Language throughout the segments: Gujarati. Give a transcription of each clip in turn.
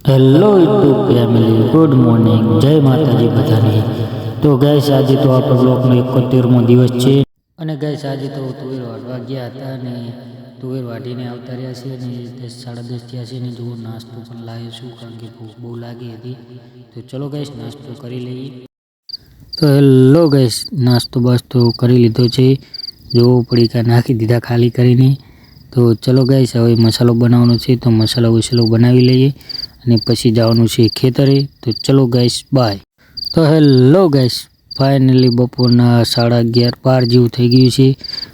Hello YouTube family, good morning, જય માતાજી બધાને। તો ગઈસ આજે તો આપણો બ્લોગનો 71મો દિવસ છે અને ગઈસ આજે તો તુવેર વાઢવા ગયા હતા અને તુવેર વાઢીને આવતા રહ્યા છે અને 10 સાડા 10 થયા છે અને જો નાસ્તો પણ લાવ્યો છું કારણ કે ભૂખ બહુ લાગી હતી। તો ચલો ગઈસ નાસ્તો કરી લઈએ। તો હેલો ગઈસ, નાસ્તો બાસ્તો કરી લીધો છે, જો પડીકા નાખી દીધા ખાલી કરીને। તો ચલો ગાઈસ હવે મસાલો બનાવવાનો છે તો મસાલો બનાવી લઈએ અને પછી જવાનું છે ખેતરે। તો ચલો ગાઈસ બાય। તો હેલો ગાઈસ, ફાઇનલી બપોરના 11:30 જેવું થઈ ગયું છે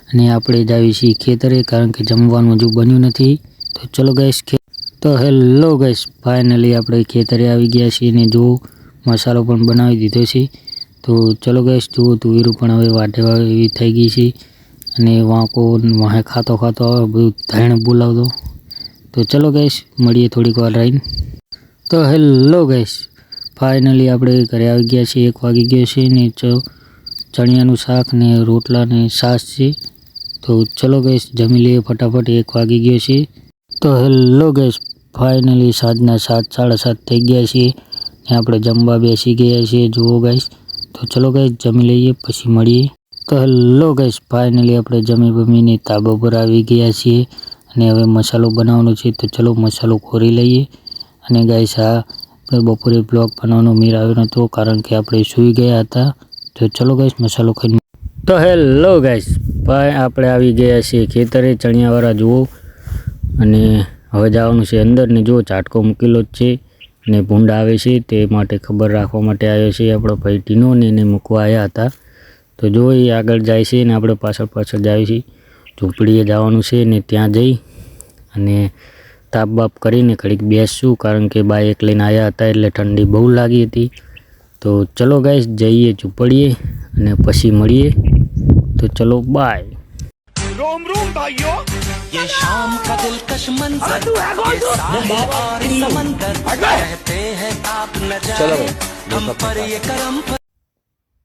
અને આપણે જાવી છીએ ખેતરે કારણ કે જમવાનું હજુ બન્યું નથી। તો ચલો ગાઈસ તો હેલો ગાઈસ, ફાઇનલી આપણે ખેતરે આવી ગયા છીએ અને જો મસાલો પણ બનાવી દીધો છે। તો ચલો ગાઈસ જુઓ તુવેરું પણ હવે વાઢવા એવી થઈ ગઈ છે અને વાંકો વાહે ખાતો બધું ધાણ બોલાવતો। તો ચલો ગાઈસ મળીએ થોડીક વાર રહીને। તો હેલો ગાઈસ, ફાઇનલી આપણે ઘરે આવી ગયા છીએ, 1 વાગી ગયો છે ને ચણિયાનું શાક ને રોટલા ને છાશ છે। તો ચલો ગાઈસ જમી લઈએ ફટાફટ, 1 વાગી ગયો છે। તો હેલો ગાઈસ, ફાઇનલી સાંજના 7 સાડા 7 થઈ ગયા છે ને આપણે જમવા બેસી ગયા છીએ જુઓ ગાઈસ। તો ચલો ગાઈસ જમી લઈએ પછી મળીએ। તો હેલો ગાઈસ, ફાઇનલી આપણે જમી બમીને ધાબા પર આવી ગયા છીએ અને હવે મસાલો બનાવવાનો છે। તો ચલો મસાલો ખોરી લઈએ અને ગાઈસ આપણે બપોરે બ્લોગ બનાવવાનો મેળ આવ્યો નહોતો કારણ કે આપણે સૂઈ ગયા હતા। તો ચલો ગાઈસ મસાલો ખાઈને। તો હેલો ગાઈસ, આપણે આવી ગયા છીએ ખેતરે, ચણિયાવાળા જુઓ અને હવે જવાનું છે અંદર ને જો ઝાટકો મૂકેલો જ છે અને ભૂંડા આવે છે તે માટે ખબર રાખવા માટે આવ્યો છે આપણો ભાઈ ટીનો ને એને મૂકવા આવ્યા હતા। તો જો એ આગળ જાય છે ને આપણે પાછળ જાય છે। ઝૂંપડીએ જવાનું છે ને ત્યાં જઈ અને તાપ બાપ કરીને ઘડીક બેસશું કારણ કે બાઇક લઈને આવ્યા હતા એટલે ઠંડી બહુ લાગી હતી। તો ચલો ગાઈસ જઈએ ઝૂંપડીએ અને પછી મળીએ। તો ચલો બાય। रोम रोम भाइयों, ये शाम का दिलकश मंजर, ये साहिल और समंदर, कहते हैं आप न जाए हम पर ये करम।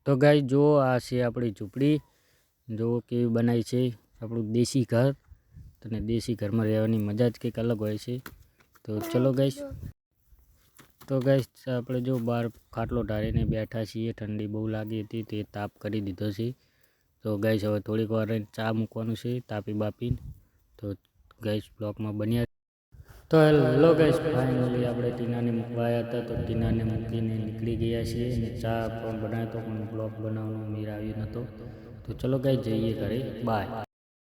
તો ગાઈસ જો આ છે આપણી ઝૂંપડી, જો કેવી બનાવી છે, આપણું દેશી ઘર। અને દેશી ઘરમાં રહેવાની મજા જ કંઈક અલગ હોય છે। તો ચલો ગાઈસ, તો ગાઈસ આપણે જો બહાર ખાટલો ઢાળીને બેઠા છીએ, ઠંડી બહુ લાગી હતી તે તાપ કરી દીધો છે। તો ગાઈસ હવે થોડીક વાર રહીને ચા મૂકવાનું છે તાપી બાપીને। તો ગાઈસ બ્લોગમાં બન્યા। તો હેલો ગાઈસ, ફાઇનલી આપણે ટીનાને મૂકવા આવ્યા હતા તો ટીનાને મૂકીને નીકળી ગયા છીએ અને ચા પણ બનાવ્યો તો પણ બ્લોગ બનાવવાનો મેળ આવ્યો નહોતો। તો ચલો ગાઈસ જઈએ ઘરે બાય।